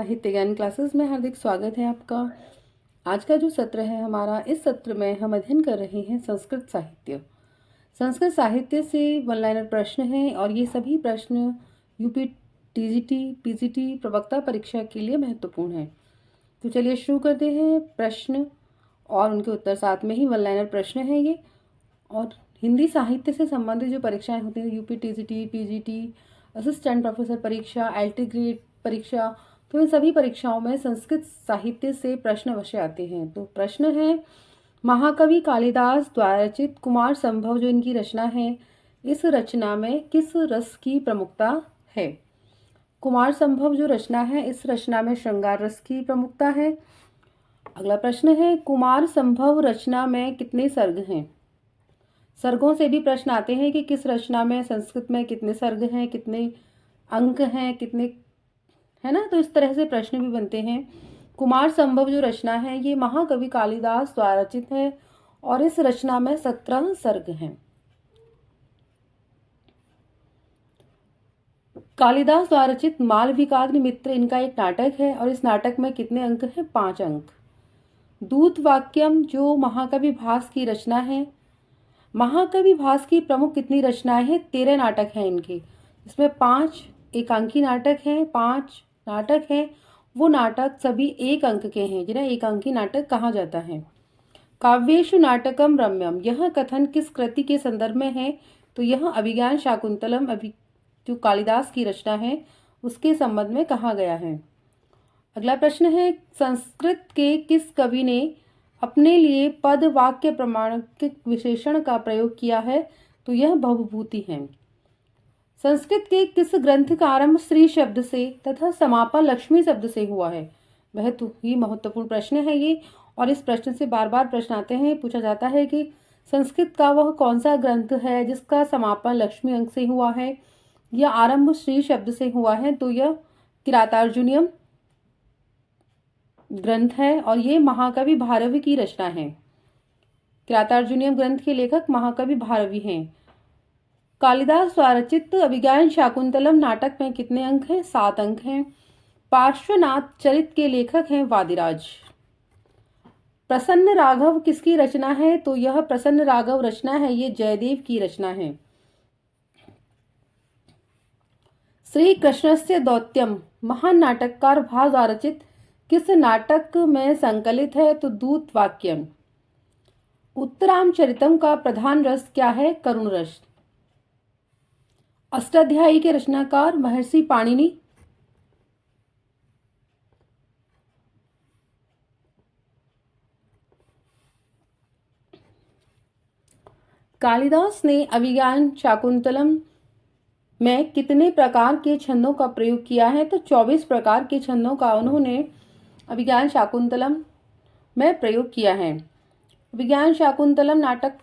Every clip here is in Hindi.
साहित्य ज्ञान क्लासेस में हार्दिक स्वागत है आपका। आज का जो सत्र है हमारा, इस सत्र में हम अध्ययन कर रहे हैं संस्कृत साहित्य। संस्कृत साहित्य से वन लाइनर प्रश्न हैं और ये सभी प्रश्न यूपी, टीजीटी, पीजीटी प्रवक्ता परीक्षा के लिए महत्वपूर्ण हैं। तो चलिए शुरू करते हैं। प्रश्न और उनके उत्तर साथ में ही वन लाइनर प्रश्न है ये। और हिंदी साहित्य से संबंधित जो परीक्षाएं होती हैं, UP, TGT, PGT, assistant professor परीक्षा, एलटी ग्रेड परीक्षा, तो इन सभी परीक्षाओं में संस्कृत साहित्य से प्रश्न अवश्य आते हैं। तो प्रश्न है, महाकवि कालिदास द्वारा रचित कुमार संभव जो इनकी रचना है, इस रचना में किस रस की प्रमुखता है? कुमार संभव जो रचना है, इस रचना में श्रृंगार रस की प्रमुखता है। अगला प्रश्न है, कुमार संभव रचना में कितने सर्ग हैं? सर्गों से भी प्रश्न आते हैं कि किस रचना में, संस्कृत में कितने सर्ग हैं, कितने अंक हैं, कितने, है ना। तो इस तरह से प्रश्न भी बनते हैं। कुमार संभव जो रचना है ये महाकवि कालिदास द्वारा रचित है और इस रचना में 17 सर्ग हैं। कालिदास द्वारा रचित मालविकाग्निमित्र इनका एक नाटक है और इस नाटक में कितने अंक हैं? 5 अंक। दूत वाक्यम जो महाकवि भास की रचना है, महाकवि भास की प्रमुख कितनी रचनाएं हैं? 13 नाटक हैं इनके, इसमें 5 एकांकी नाटक हैं, 5 नाटक हैं। वो नाटक सभी 1 अंक के हैं, जिन्हें एकांकी नाटक कहा जाता है। काव्येषु नाटकम रम्यम, यह कथन किस कृति के संदर्भ में है? तो यह अभिज्ञान शाकुंतलम जो कालिदास की रचना है उसके संबंध में कहा गया है। अगला प्रश्न है, संस्कृत के किस कवि ने अपने लिए पद वाक्य प्रमाणिक विशेषण का प्रयोग किया है? तो यह भवभूति है। संस्कृत के किस ग्रंथ का आरंभ श्री शब्द से तथा समापन लक्ष्मी शब्द से हुआ है? वह तो ही महत्वपूर्ण प्रश्न है ये, और इस प्रश्न से बार बार प्रश्न आते हैं। पूछा जाता है कि संस्कृत का वह कौन सा ग्रंथ है जिसका समापन लक्ष्मी अंक से हुआ है या आरंभ श्री शब्द से हुआ है? तो यह किरातार्जुनीयम ग्रंथ है और ये महाकवि भारवी की रचना है। किरातार्जुनीयम ग्रंथ के लेखक महाकवि भारवी हैं। कालिदास द्वारा रचित अभिज्ञान शाकुंतलम नाटक में कितने अंक हैं? 7 अंक हैं। पार्श्वनाथ चरित के लेखक हैं वादिराज। प्रसन्न राघव किसकी रचना है? तो यह प्रसन्न राघव रचना है, ये जयदेव की रचना है। श्री कृष्णस्य दौत्यम महान नाटककार भास द्वारा रचित किस नाटक में संकलित है? तो दूत वाक्यम। उत्तरामचरितम का प्रधान रस क्या है? करुण रस। अष्टाध्यायी के रचनाकार महर्षि पाणिनि। कालिदास ने अभिज्ञान शाकुंतलम में कितने प्रकार के छंदों का प्रयोग किया है? तो 24 प्रकार के छंदों का उन्होंने अभिज्ञान शाकुंतलम में प्रयोग किया है। अभिज्ञान शाकुंतलम नाटक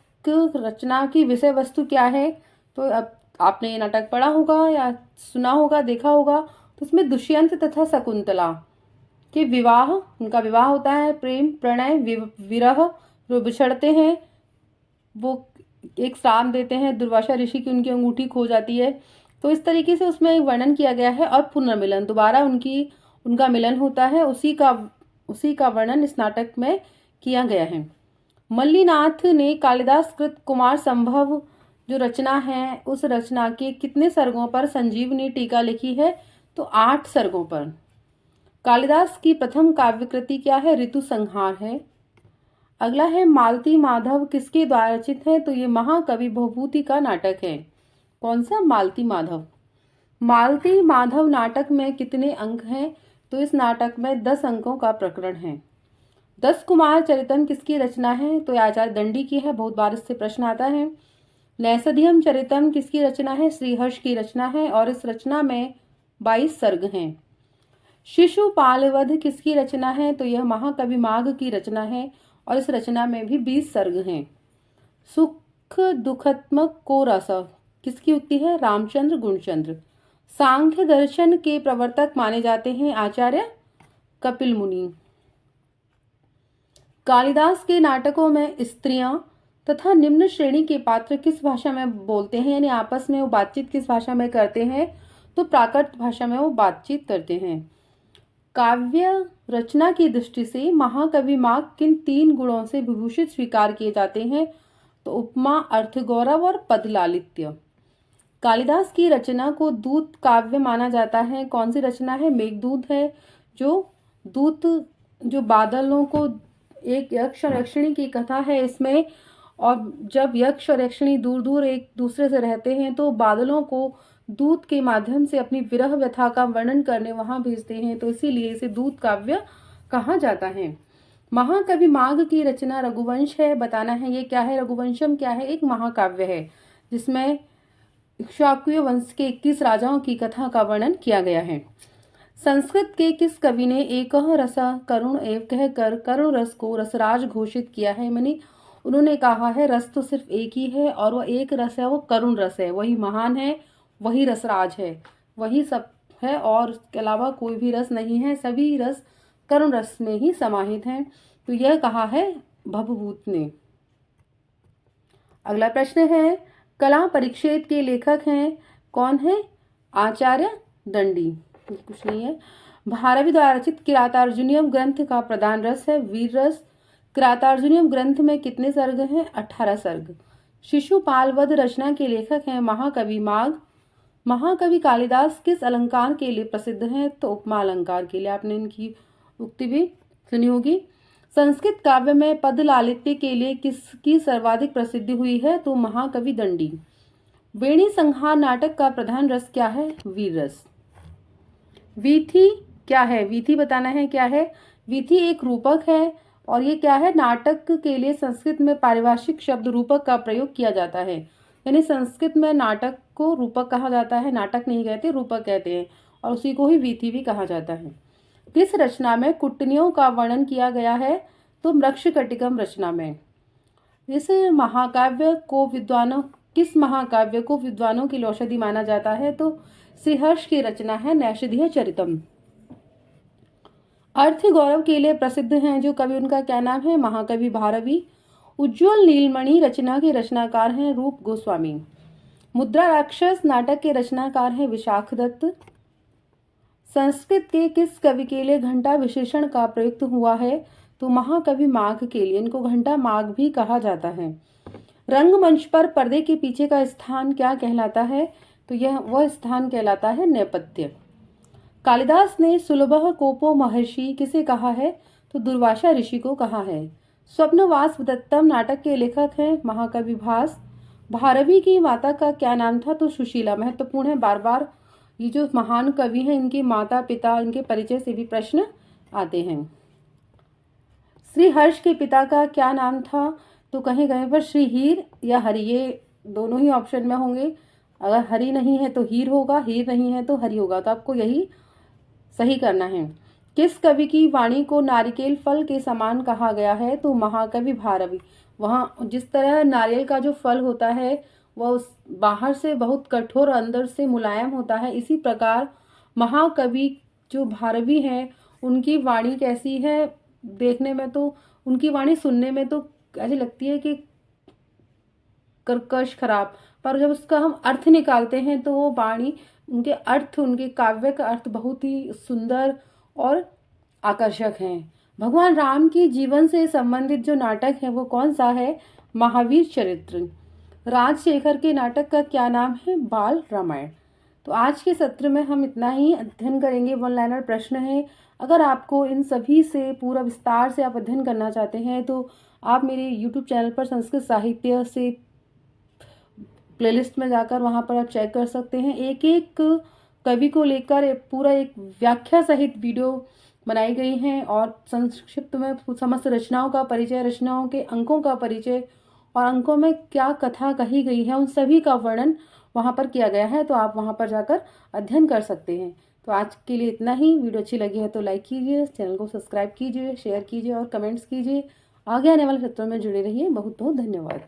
रचना की विषय वस्तु क्या है? तो अब आपने ये नाटक पढ़ा होगा या सुना होगा, देखा होगा। तो उसमें दुष्यंत तथा शकुंतला के विवाह, उनका विवाह होता है, प्रेम, प्रणय, विरह, वो बिछड़ते हैं, वो एक श्राप देते हैं दुर्वासा ऋषि की, उनकी अंगूठी खो जाती है। तो इस तरीके से उसमें वर्णन किया गया है। और पुनर्मिलन, दोबारा उनका मिलन होता है, उसी का वर्णन इस नाटक में किया गया है। मल्लीनाथ ने कालिदास कृत कुमार संभव जो रचना है, उस रचना के कितने सर्गों पर संजीवनी टीका लिखी है? तो 8 सर्गों पर। कालिदास की प्रथम काव्य कृति क्या है? ऋतु संहार है। अगला है, मालती माधव किसके द्वारा रचित है? तो ये महाकवि भवभूति का नाटक है। कौन सा? मालती माधव। मालती माधव नाटक में कितने अंक हैं? तो इस नाटक में 10 अंकों का प्रकरण है। 10 कुमार चरितम किसकी रचना है? तो आचार्य दंडी की है, बहुत बार इससे प्रश्न आता है। नैषधियम चरितम किसकी रचना है? श्रीहर्ष की रचना है और इस रचना में 22 सर्ग हैं। शिशुपालवध किसकी रचना है? तो यह महाकवि माघ की रचना है और इस रचना में भी 20 सर्ग हैं। सुख दुखत्मक को रस किसकी उक्ति है? रामचंद्र गुणचंद्र। सांख्य दर्शन के प्रवर्तक माने जाते हैं आचार्य कपिल मुनि। कालिदास के नाटकों में स्त्रियां तथा निम्न श्रेणी के पात्र किस भाषा में बोलते हैं, यानी आपस में वो बातचीत किस भाषा में करते हैं? तो प्राकृत भाषा में वो बातचीत करते हैं। काव्य रचना की दृष्टि से महाकवि माघ किन 3 गुणों से विभूषित स्वीकार किए जाते हैं? तो उपमा, अर्थ गौरव और पद लालित्य। कालिदास की रचना को दूत काव्य माना जाता है। कौन सी रचना है? मेघदूत है, जो दूत जो बादलों को, एक यक्ष और यक्षिणी की कथा है इसमें, और जब यक्ष और यक्षिणी दूर दूर एक दूसरे से रहते हैं तो बादलों को दूत के माध्यम से अपनी विरह व्यथा का वर्णन करने वहां भेजते हैं, तो इसीलिए इसे दूत काव्य कहा जाता है। महाकवि माघ की रचना रघुवंश है। बताना है ये क्या है? रघुवंशम क्या है? एक महाकाव्य है जिसमें इक्ष्वाकुय वंश के 21 राजाओं की कथा का वर्णन किया गया है। संस्कृत के किस कवि ने एकह रस करुण एव कहकर करुण रस को रसराज घोषित किया है? मैंने उन्होंने कहा है रस तो सिर्फ एक ही है और वो एक रस है, वो करुण रस है, वही महान है, वही रसराज है, वही सब है और उसके अलावा कोई भी रस नहीं है, सभी रस करुण रस में ही समाहित हैं। तो यह कहा है भवभूत ने। अगला प्रश्न है, कला परिच्छेद के लेखक हैं कौन है? आचार्य दंडी। कुछ नहीं है। भारवी द्वारा रचित किरातार्जुनीयम ग्रंथ का प्रधान रस है वीर रस। किरातार्जुनीयम ग्रंथ में कितने सर्ग हैं? 18 सर्ग। शिशुपाल वध रचना के लेखक हैं महाकवि माघ। महाकवि कालिदास किस अलंकार के लिए प्रसिद्ध हैं? तो उपमा अलंकार के लिए। आपने इनकी उक्ति भी सुनी होगी। संस्कृत काव्य में पद लालित्य के लिए किसकी सर्वाधिक प्रसिद्धि हुई है? तो महाकवि दंडी। वेणी संहार नाटक का प्रधान रस क्या है? वीर रस। वीथी क्या है? वीथी बताना है क्या है? वीथी एक रूपक है और ये क्या है? नाटक के लिए संस्कृत में पारिभाषिक शब्द रूपक का प्रयोग किया जाता है। यानी संस्कृत में नाटक को रूपक कहा जाता है, नाटक नहीं कहते, रूपक कहते हैं, और उसी को ही वीथी भी कहा जाता है। किस रचना में कुटनियों का वर्णन किया गया है? तो मृक्षकटिकम रचना में। किस महाकाव्य को विद्वानों की औषधि माना जाता है? तो श्रीहर्ष की रचना है नैषधीय चरितम। अर्थ गौरव के लिए प्रसिद्ध हैं जो कवि, उनका क्या नाम है? महाकवि भारवी। उज्ज्वल नीलमणि रचना के रचनाकार हैं रूप गोस्वामी। मुद्रा राक्षस नाटक के रचनाकार हैं विशाख दत्त। संस्कृत के किस कवि के लिए घंटा विशेषण का प्रयुक्त हुआ है? तो महाकवि माघ के लिए। इनको घंटा माघ भी कहा जाता है। रंगमंच पर पर्दे के पीछे का स्थान क्या कहलाता है? तो यह वह स्थान कहलाता है नेपथ्य। कालिदास ने सुलभः कोपो महर्षि किसे कहा है? तो दुर्वासा ऋषि को कहा है। स्वप्नवास दत्तम नाटक के लेखक हैं महाकवि भास। भारवी की माता का क्या नाम था? तो सुशीला। महत्वपूर्ण है, बार बार ये जो महान कवि हैं इनके माता पिता, इनके परिचय से भी प्रश्न आते हैं। श्रीहर्ष के पिता का क्या नाम था? तो कहीं कहीं पर श्री हीर या हरि, ये दोनों ही ऑप्शन में होंगे। अगर हरि नहीं है तो हीर होगा, हीर नहीं है तो हरि होगा, तो आपको यही सही करना है। किस कवि की वाणी को नारिकेल फल के समान कहा गया है? तो महाकवि भारवी। वहाँ जिस तरह नारियल का जो फल होता है वह बाहर से बहुत कठोर अंदर से मुलायम होता है, इसी प्रकार महाकवि जो भारवी हैं उनकी वाणी कैसी है? देखने में तो उनकी वाणी सुनने में तो ऐसी लगती है कि कर्कश खराब, पर जब उसका हम अर्थ निकालते हैं तो वो वाणी, उनके अर्थ, उनके काव्य का अर्थ बहुत ही सुंदर और आकर्षक हैं। भगवान राम की जीवन से संबंधित जो नाटक है वो कौन सा है? महावीर चरित्र। राजशेखर के नाटक का क्या नाम है? बाल रामायण। तो आज के सत्र में हम इतना ही अध्ययन करेंगे। वन लाइनर प्रश्न है। अगर आपको इन सभी से पूरा विस्तार से आप अध्ययन करना चाहते हैं तो आप मेरे YouTube चैनल पर संस्कृत साहित्य से प्लेलिस्ट में जाकर वहां पर आप चेक कर सकते हैं। एक एक कवि को लेकर पूरा एक व्याख्या सहित वीडियो बनाई गई हैं और संक्षिप्त में समस्त रचनाओं का परिचय, रचनाओं के अंकों का परिचय और अंकों में क्या कथा कही गई है उन सभी का वर्णन वहां पर किया गया है। तो आप वहां पर जाकर अध्ययन कर सकते हैं। तो आज के लिए इतना ही। वीडियो अच्छी लगी है तो लाइक कीजिए, चैनल को सब्सक्राइब कीजिए, शेयर कीजिए और कमेंट्स कीजिए। आगे आने वाले सत्रों में जुड़े रहिए। बहुत बहुत धन्यवाद।